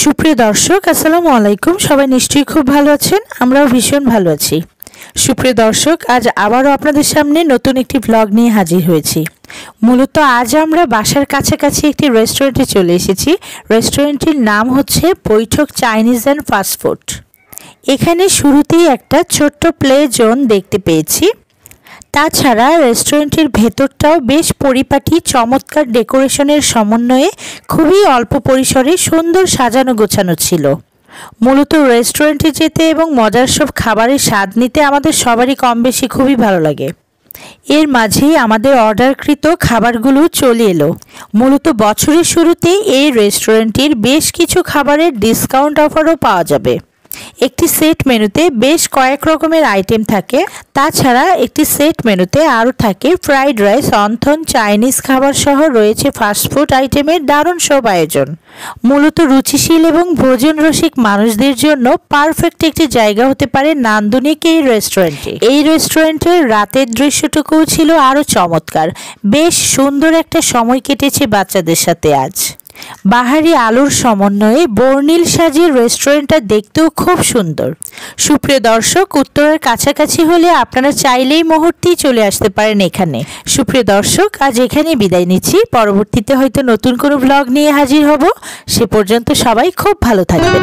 সুপ্রিয় দর্শক আসসালামু আলাইকুম। সবাই নিশ্চয়ই খুব ভালো আছেন, আমরাও ভীষণ ভালো আছি। সুপ্রিয় দর্শক, আজ আবারও আপনাদের সামনে নতুন একটি ব্লগ নিয়ে হাজির হয়েছি। মূলত আজ আমরা বাসার কাছাকাছি একটি রেস্টুরেন্টে চলে এসেছি। রেস্টুরেন্টটির নাম হচ্ছে বৈঠক চাইনিজ অ্যান্ড ফাস্টফুড। এখানে শুরুতেই একটা ছোট্ট প্লে জোন দেখতে পেয়েছি। তাছাড়া রেস্টুরেন্টের ভেতরটাও বেশ পরিপাটি, চমৎকার ডেকোরেশনের সমন্বয়ে খুবই অল্প পরিসরে সুন্দর সাজানো গোছানো ছিল। মূলত রেস্টুরেন্টে যেতে এবং মজার সব খাবারের স্বাদ নিতে আমাদের সবারই কম বেশি খুবই ভালো লাগে। এর মাঝেই আমাদের অর্ডারকৃত খাবারগুলো চলে এলো। মূলত বছরের শুরুতেই এই রেস্টুরেন্টটির বেশ কিছু খাবারের ডিসকাউন্ট অফারও পাওয়া যাবে। একটি সেট মেনুতে বেশ কয়েক রকমের আইটেম থাকে। তাছাড়া একটি সেট মেনুতে আরও থাকে ফ্রাইড রাইস, অন্থন, চাইনিজ খাবার সহ রয়েছে ফাস্টফুড আইটেমের দারুণ সব আয়োজন। মূলত রুচিশীল এবং ভোজন রসিক মানুষদের জন্য পারফেক্ট একটি জায়গা হতে পারে নান্দনিক এই রেস্টুরেন্টে। এই রেস্টুরেন্টের রাতের দৃশ্যটুকুও ছিল আরও চমৎকার। বেশ সুন্দর একটা সময় কেটেছে বাচ্চাদের সাথে আজ। বাহারি আলোর সমন্বয়ে বর্ণিল সাজের রেস্টুরেন্টটা দেখতেও খুব সুন্দর। সুপ্রিয় দর্শক, উত্তরের কাছাকাছি হলে আপনারা চাইলেই মুহূর্তেই চলে আসতে পারেন এখানে। সুপ্রিয় দর্শক, আজ এখানেই বিদায় নিচ্ছি। পরবর্তীতে হয়তো নতুন কোনো ব্লগ নিয়ে হাজির হব। সে পর্যন্ত সবাই খুব ভালো থাকবেন।